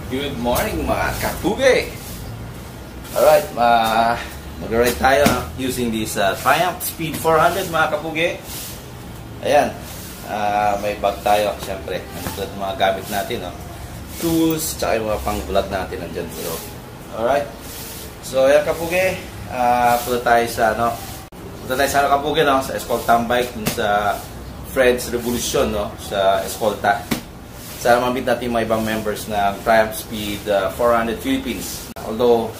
Good morning mga kapugi! Alright, mag-ride tayo using this Triumph Speed 400 mga kapugi. Ayan, may bag tayo syempre. Ito yung mga gamit natin, tools, tsaka yung mga pang-vlog natin nandyan sa loob. Alright, so ayan kapugi, punta tayo sa kapugi, sa Escolta bike, sa Fred's Revolution, sa Escolta. Sana mabit natin mga ibang members ng Triumph Speed 400 Philippines. Although,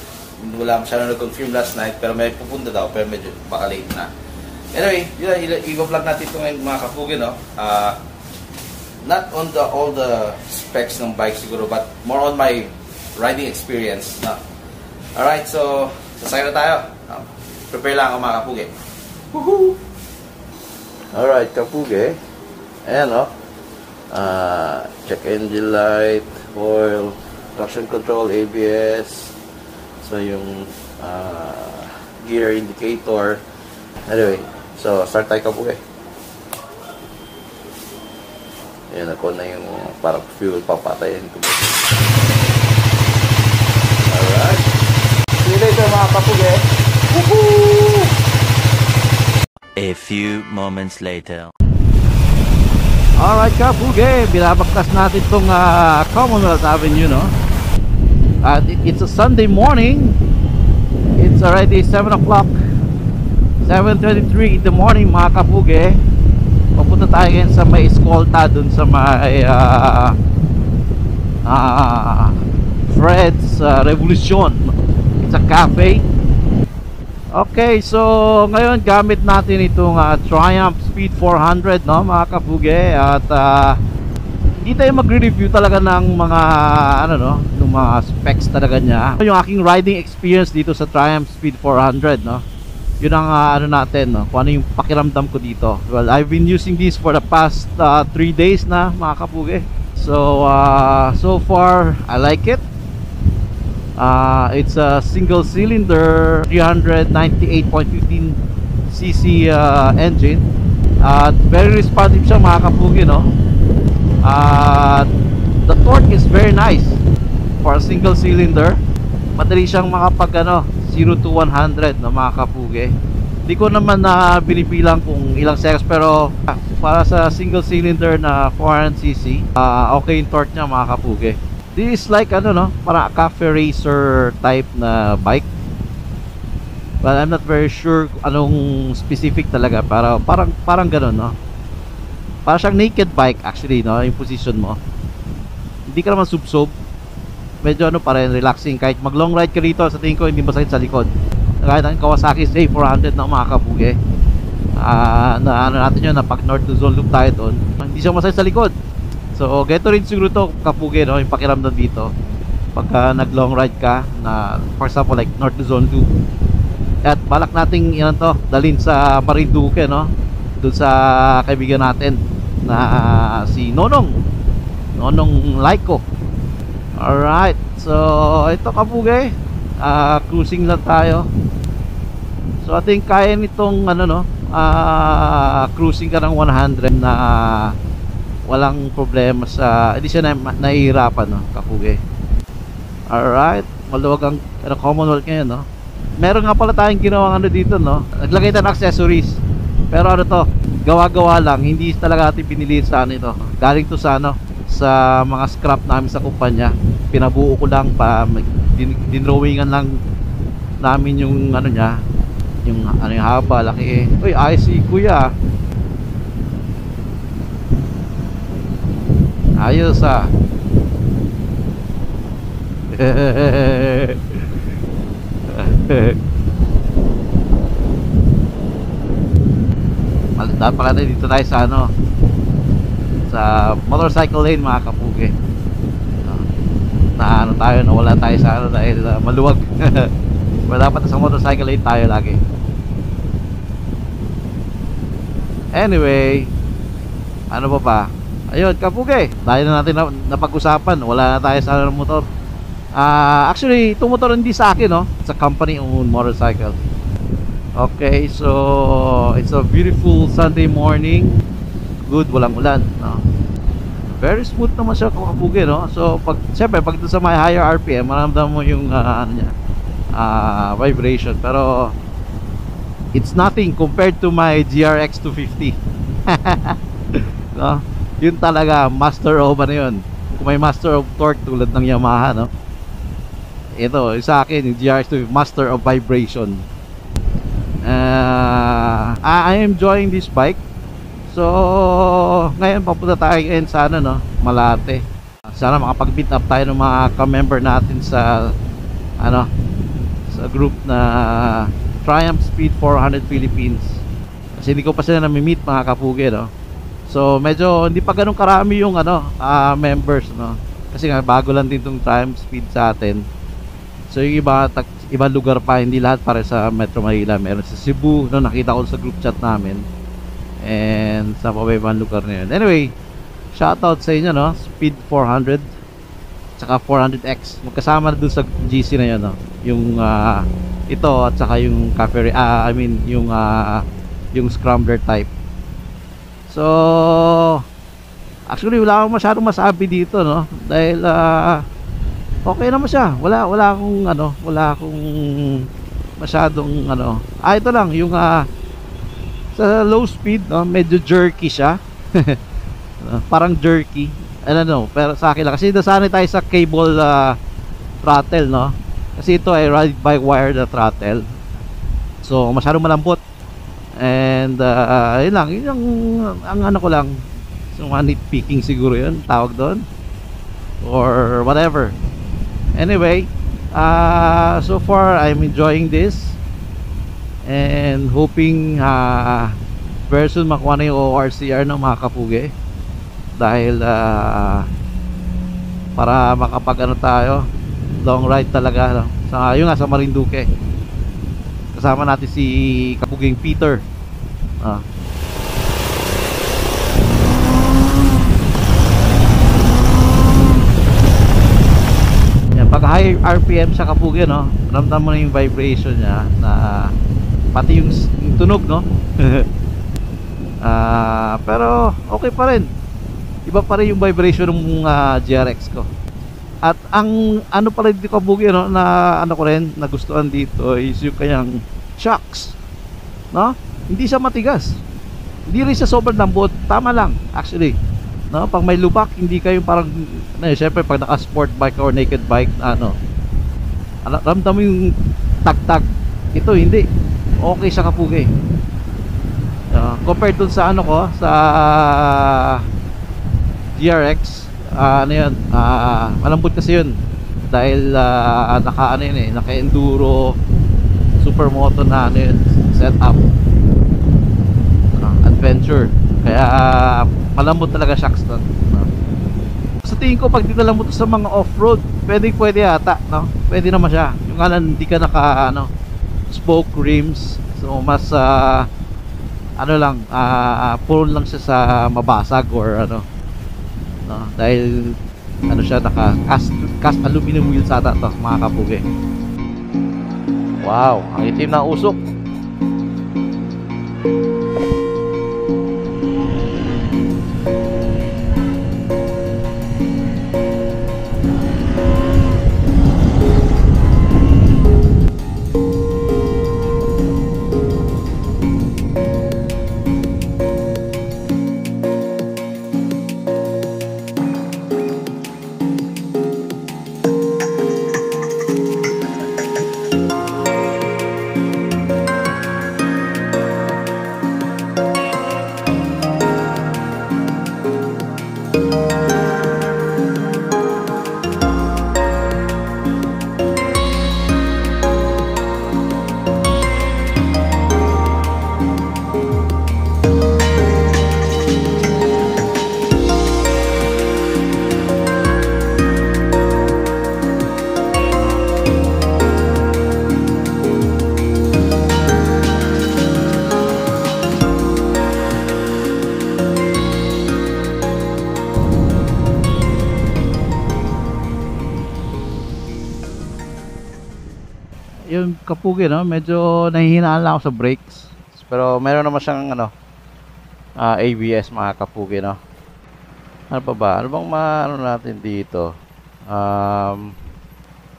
wala masyadong nag-confirm last night, pero may pupunta daw, pero medyo baka late na. Anyway, i-vlog natin ito ngayon mga kapugi, not on all the specs ng bike siguro, but more on my riding experience. Alright, so, sasakay na tayo. Prepare lang ako mga kapugi. Woohoo! Alright, kapugi. Ayan, check engine light, oil, traction control, ABS, so yung gear indicator. Anyway, so start tayo kapugi. Ayan, ako na yung parang fuel papatayin ko. Alright, see you later mga kapugi. Woohoo! A few moments later. Alright kapugi, binabaktas natin itong Commonwealth Avenue, it's a Sunday morning. It's already 7 o'clock, 7:23 in the morning mga kapugi. Papunta tayo ngayon sa may Escolta, dun sa may Fred's Revolution. It's a cafe. Okay, so ngayon gamit natin itong Triumph Speed 400, mga kapugi, at hindi tayo magre-review talaga ng mga ng mga specs talaga niya. Yung aking riding experience dito sa Triumph Speed 400, yun ang natin, kung ano yung pakiramdam ko dito. Well, I've been using this for the past 3 days na mga kapugi. So so far I like it. It's a single cylinder 398.15 cc engine. Very responsive siya mga kapugi, the torque is very nice for a single cylinder. Madali siyang makapag 0 to 100 mga kapugi. Hindi ko naman binibilang kung ilang seconds, pero para sa single cylinder na 400 cc, okay yung torque niya mga kapugi. This is like parang cafe racer type na bike. But I'm not very sure kung anong specific talaga, parang gano'n, Parang siyang naked bike actually, yung position mo. Hindi ka naman sub-sub. Medyo pa rin relaxing, kahit mag long ride ka rito, sa tingin ko hindi masakit sa likod. Kahit ang Kawasaki J400 na mga kapugi, natin yun, na pag north to zone loop tayo doon, hindi siya masakit sa likod. So, ganito rin siguro to kapugi, yung pakiramdam dito pagka nag long ride ka, na for example like north to zone 2. At balak nating dalhin sa Marinduque, doon sa kaibigan natin na si Nonong Laiko. Alright, so ito kapugi, cruising lang tayo. So I think kaya nitong cruising ka ng 100 na walang problema, hindi siya nahihirapan, kapugi. Alright, maluwag ang Commonwealth ngayon, Meron nga pala tayong ginawang dito, naglagay tayo ng accessories, pero gawa-gawa lang, hindi talaga natin pinili sa ito. Galing to sa sa mga scrap namin sa kumpanya. Pinabuo ko lang, dinrawingan lang namin yung niya, yung yung haba, laki. Uy, ayos si kuya. Ayos Dapat dito tayo sa sa motorcycle lane mga kapugi. Tayo, wala tayo sa dahil maluwag. Pero dapat sa motorcycle lane tayo lagi. Anyway, pa? Ayun kapugi, tayo na natin napag-usapan. Wala na tayo sa motor. Actually, itong motor hindi sa akin, it's a company owned motorcycle. Okay, so it's a beautiful Sunday morning. Good, walang ulan, very smooth naman siya kapugi, no? So siyempre pag doon sa may higher RPM maramdaman mo yung ano niya, vibration, pero it's nothing compared to my GRX 250. No? Yun talaga master of ano yun, kung may master of torque tulad ng Yamaha, no? Ito sa akin yung GRX 250, master of vibration. I am enjoying this bike. So ngayon papunta tayo ngayon sa ano, no, Malate. Sana makapag-meet up tayo ng mga ka-member natin sa ano, sa group na Triumph Speed 400 Philippines. Kasi hindi ko pa sila nami-meet mga kapugi, no. So medyo hindi pa ganun karami yung ano, members, no. Kasi nga bago lang din tong Triumph Speed sa atin. So yung ibang lugar pa, hindi lahat pare sa Metro Manila. Meron sa Cebu, no, nakita ko sa group chat namin. And sa ibang lugar na yun. Anyway, shoutout sa inyo, no, Speed 400 tsaka 400X. Magkasama na dun sa GC na yun, no. Yung ito at saka yung cafe, I mean yung scrambler type. So actually wala akong masyadong masabi dito, no, dahil okay naman siya. Wala akong masyadong ano. Ito lang yung sa low speed, no, medyo jerky siya. Parang jerky. I don't know, pero sa akin lang kasi nasanay tayo sa cable throttle, no. Kasi ito ay ride by wire na throttle. So masyadong malambot. And yun lang, yun ang ano ko lang. So nitpicking siguro yun tawag doon, or whatever. Anyway, so far I'm enjoying this and hoping very soon makuha na yung ORCR ng mga kapugi, dahil para makapag ano tayo, long ride talaga, no? Yun nga sa Marinduque. Kasama natin si kapuging Peter. Pag high RPM sa kapugi, no, ramdam mo na yung vibration niya, na pati yung tunog, no. Pero okay pa rin, iba pa rin yung vibration ng GRX ko. At ang ano pa rin dito kapugi, no, na ano ko rin nagustuhan dito is yung kanyang shocks, no. Hindi siya matigas, hindi rin siya sobrang lambot, tama lang actually, no. Pag may lubak, hindi kayo parang syempre pag naka sport bike or naked bike, ano, ramdam mo yung tagtag. Ito hindi, okay siya kapugi. Compared dun sa ano ko, sa GRX, ano yun, malambot kasi yun dahil naka ano yun, naka enduro supermoto na ano yun, setup, adventure, kaya malambot talaga shocks doon. Sa tingin ko pag dinala mo to sa mga off-road, pwede yata, no? Pwede naman siya. Yung alam, hindi ka naka ano, spoke rims, so mas ano lang, prone lang siya sa mabasag or ano, no? Dahil ano siya, naka cast aluminum wheels ata to mga kapugi. Wow, ang itim na usok. Yung kapugi, no, medyo nahihinaan lang ako sa brakes, pero meron naman siyang ano, ABS mga kapugi, no. Ano pa ba? Ano bang ano natin dito?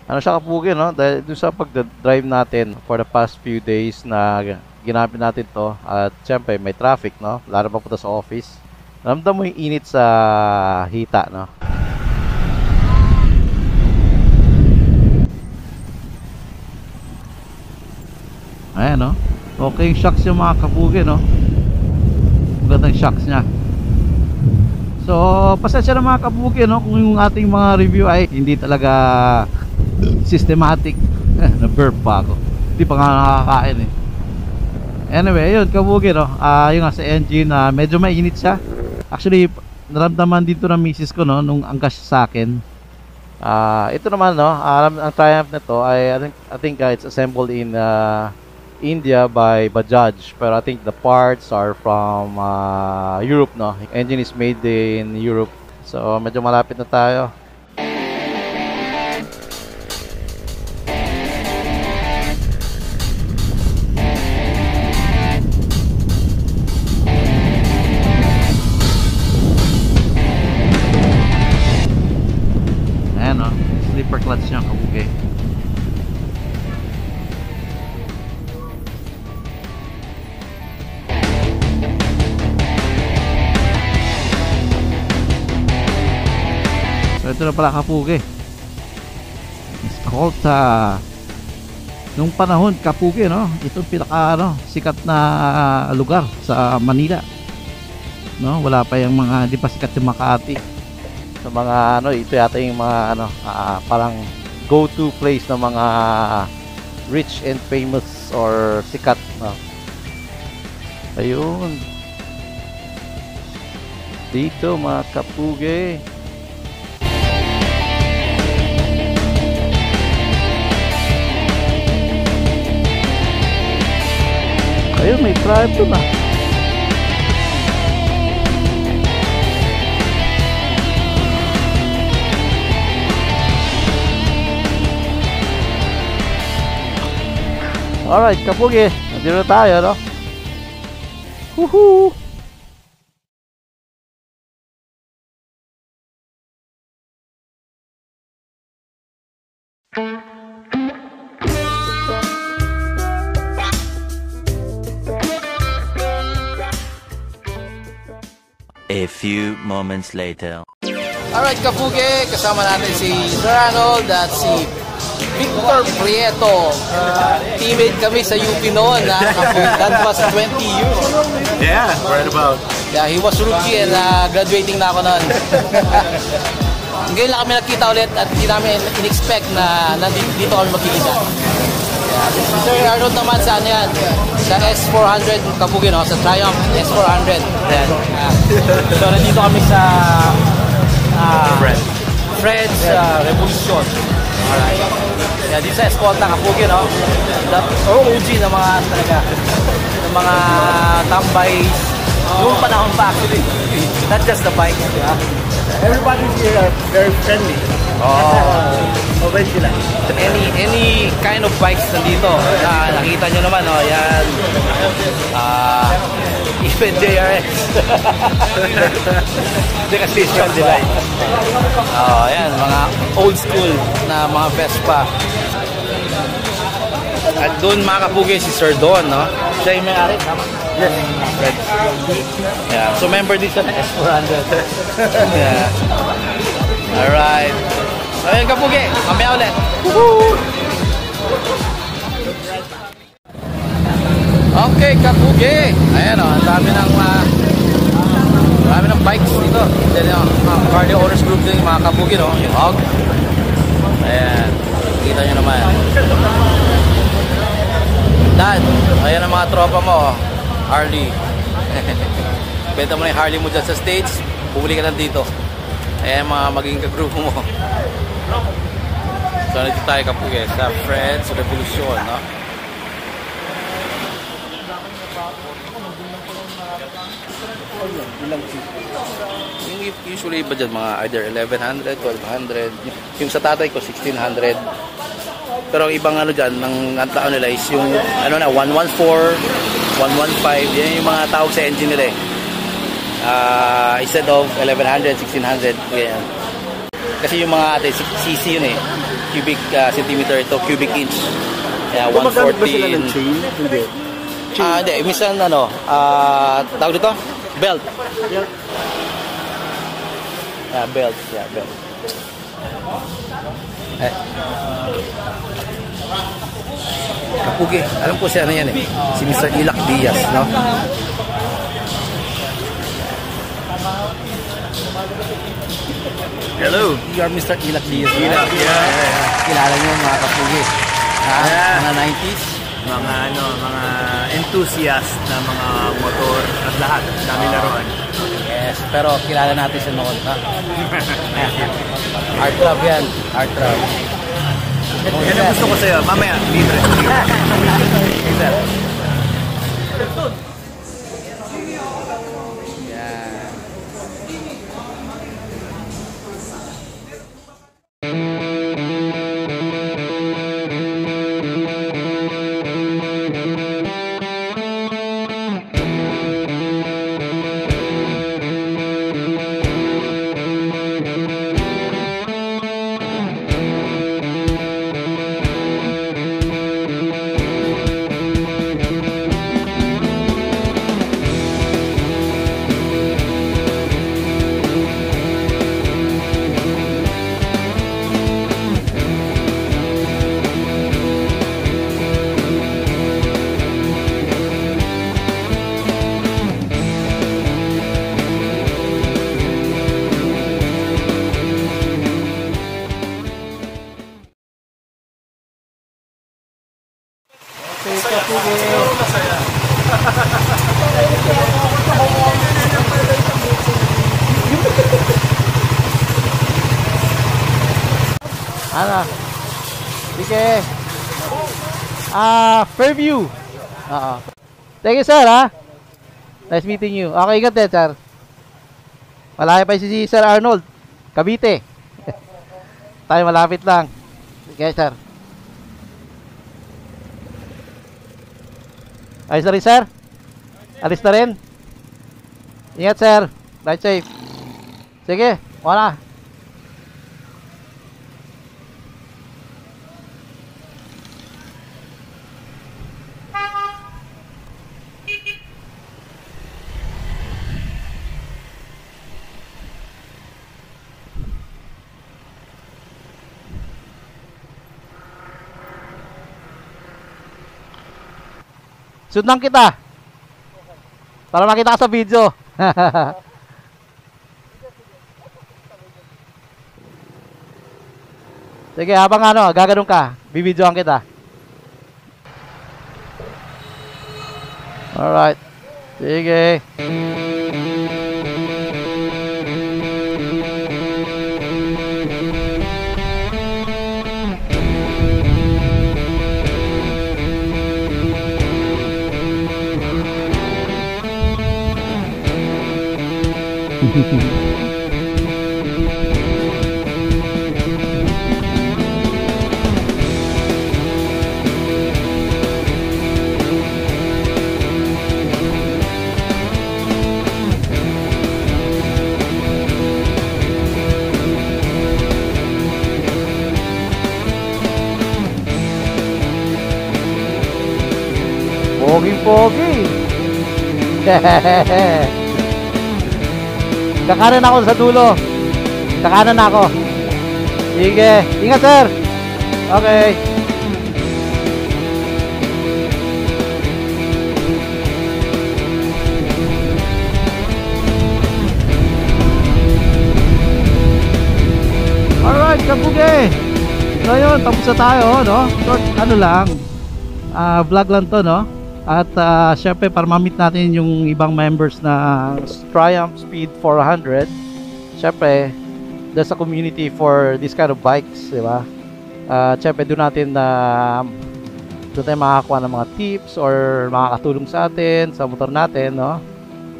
Ano siya kapugi, no? Dahil doon sa pag-drive natin for the past few days na ginamit natin to, at syempre may traffic, no? Lalo pa punta sa office. Ramdam mo yung init sa hita, no? Ayan, no? Okay yung shocks yung mga kapugi, no? Magandang shocks niya. So, pasensya na mga kapugi, no? Kung yung ating mga review ay hindi talaga systematic. Na-burp pa ako. Hindi pa nga nakakain eh. Anyway, yun kapugi, no? Yung nga sa engine, medyo mainit siya. Actually, naramdaman dito ng misis ko, no? Nung angkas siya sa akin. Ito naman, no? Ang Triumph nito ay I think it's assembled in India by Bajaj, pero I think the parts are from Europe, no? Engine is made in Europe. So medyo malapit na tayo. Ayan, no? Slipper clutch niya, kabugi. Ito na pala kapugi. It's called nung panahon kapugi, no? Ito pinaka sikat na lugar sa Manila. No, wala pa yung mga di pa sikat yung Makati. Sa mga ito yata yung mga parang go-to place ng mga rich and famous or sikat, no? Ayun. Dito mga kapugi. Ayun, may tribe doon ah. Alright, kapugi. Nandito na tayo, no? Woohoo! A few moments later. Alright kapugi, kasama natin si Sir Arnold at si Victor Prieto. Teammate kami sa UP noon. That was 20 years. Yeah, right about. Yeah, he was rookie and graduating na ako noon. Ngayon lang kami nakita ulit at hindi namin in-expect na dito kami magkikita. Si Sir Arnold naman sa yan? Sa S400 kapugi, no? Sa Triumph S400. So nandito kami sa Fred's Revolution. Alright. Yeah, dito sa Escolta kapugi, no? OG na mga talaga ng mga tambays noong panahon pa actually. Not just the bike, yeah. Everybody here are very friendly. Mabait sila. Any kind of bikes nandito. Nakita nyo naman, no? Yan. Even JRX. Hindi kasi yun sila. Yan, mga old school na mga Vespa. At doon mga kapugi si Sir Don, no? Siya yung may-ari, tama? Yes. Red. Yeah. So member din sa S400. Yeah. Alright. Ayun kapugi, mamaya ulit. Woohoo! Okay kapugi. Ayan o, ang dami ng bikes dito. Diyan yung cardio owners group din, mga kapugi, no? Yung HOG. Ayan. Kita nyo naman. Dad, ayan ang mga tropa mo. Harley. Benta mo na yung Harley mo dyan sa States, bumili ka lang dito. Ayan mga maging kagrupo mo. So nandito tayo kapugi sa Fred's Revolution, no? Yung usually ba dyan mga either 1100, 1200. Yung sa tatay ko 1600. Pero ang ibang dyan, ang taon nila is yung 114, 115, yan yung mga tawag sa engine nila eh. Instead of 1100, 1600. Ganyan. Kasi yung mga ate, cc yun eh. Cubic centimeter ito, cubic inch. Kaya Gumagamit ba sila ng 114. chain? Hindi. Hindi. Minsan, tawag dito? Belt. Belt. Yeah, belt. Kapugi. Alam ko siya na yan eh. Si Mr. Ilak Diaz, no? Hello. You are Mr. Ilak Diaz. Ilak, yeah. Kilala niyo mga kapugi. Yeah. Mga 90s. Mga enthusiast na mga motor at lahat. Dami laruan. Yes, pero kilala natin siya noon. Art Club yan. Art Club. Yan ang gusto ko sa'yo. Mamaya, libre. Sir. Ano? Sige. Fairview. Oo. Thank you, sir, ha? Nice meeting you. Okay, ingat din, sir. Malaki pa si Sir Arnold. Cavite. Tayo malapit lang. Okay, sir. Ayos na rin, sir? Alis na rin? Ingat, sir. Ride safe. Sige, wala. Sundan kita para makita ka sa video. Sige, habang gaganong ka, bibidyoan kita. Alright. Sige. Pogi-pogi. Kakanan ako sa dulo. Kakanan ako. Sige. Ingat, sir. Okay. Alright, kabuge. So yun, tapos na tayo, no? Short, vlog lang to, no? At syempre para ma-meet natin yung ibang members na Triumph Speed 400. Syempre, there's a community for this kind of bikes, di ba? Syempre doon tayo makakakuha ng mga tips or makakatulong sa atin, sa motor natin, no?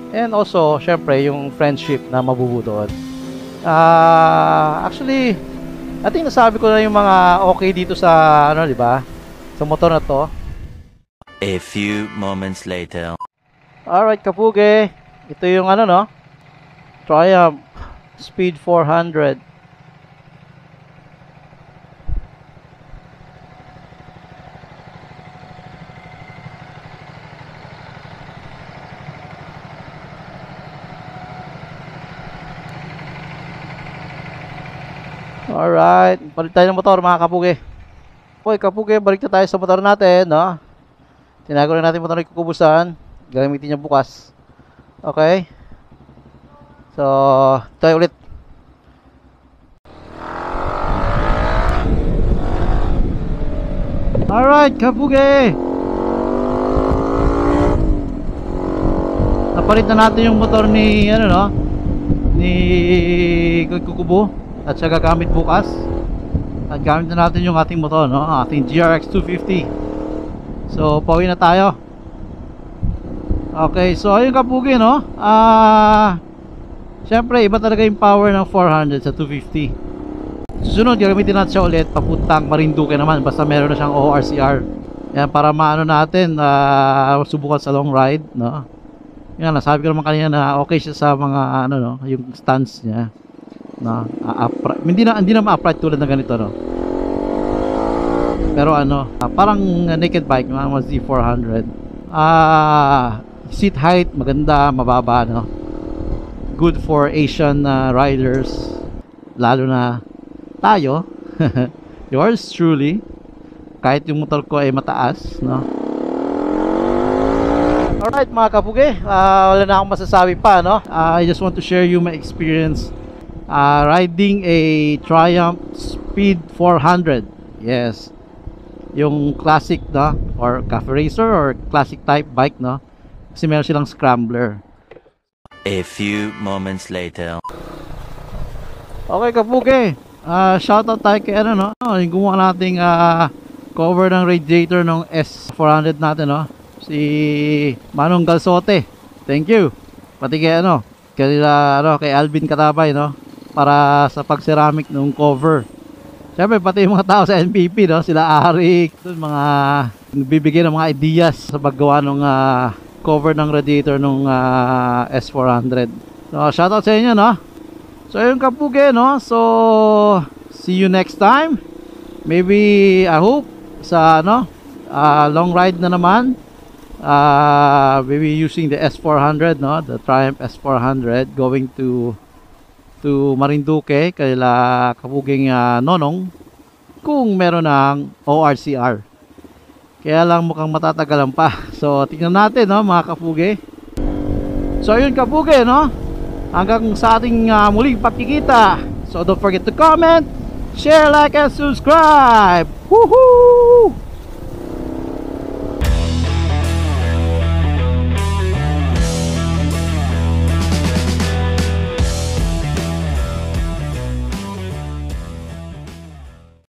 And also, syempre, yung friendship na mabubuo doon. Actually, I think nasabi ko na yung mga okay dito sa, di ba? Sa motor na to. A few moments later. Alright, kapuge. Ito yung Triumph Speed 400. Alright, balik tayo ng motor mga kapugi. Okay kapugi, balik na tayo sa motor natin, no? Tinago na natin motor na kukubusan. Gagamitin niya bukas. Okay. So, tayo ulit. Alright, kapugi. Napalit na natin yung motor ni, ano no? Ni Kukubo. At siya gagamit bukas. At gamit na natin yung ating motor, no? Ating GRX 250. So, pauwi na tayo. Okay, so ayun kapugi, no? Siyempre, iba talaga yung power ng 400 sa 250. Susunod, gagamitin natin siya ulit papuntang Marinduque naman. Basta meron na siyang ORCR. Yan, para maano natin, subukan sa long ride, no? Yan, nasabi ko naman kanina na okay siya sa mga, ano, no? Yung stance niya. No, hindi na ma-upright tulad ng ganito, no. Pero ano, parang naked bike, mga Z400. Seat height maganda, mababa, no. Good for Asian riders, lalo na tayo. Yours truly. Kahit yung motor ko ay mataas, no. Alright mga kapugi, wala na akong masasabi pa, no. I just want to share you my experience riding a Triumph Speed 400. Yes, yung classic, no, or cafe racer or classic type bike, no, kasi meron silang scrambler. A few moments later. Okay kapugi, shoutout tayo kay ano, no, yung gumawa nating cover ng radiator ng S400 natin, no, si Manong Galsote. Thank you. Pati kay ano, kay Alvin Katabay, no, para sa pag-ceramic ng cover. Siyempre pati yung mga tao sa NPP, no, sila Arik, mga bibigyan ng mga ideas sa paggawa ng cover ng radiator ng S400. So shoutout sa inyo, no. So yun kapugi, no. So see you next time. Maybe I hope sa ano, long ride na naman. Maybe using the S400, no, the Triumph S400, going to Marinduque kaila kapuging Nonong kung meron ng ORCR. Kaya lang mukhang matatagalan pa. So tingnan natin, no, mga kapugi. So yun kapugi, no, hanggang sa ating muling pagkikita. So don't forget to comment, share, like and subscribe. Woohoo!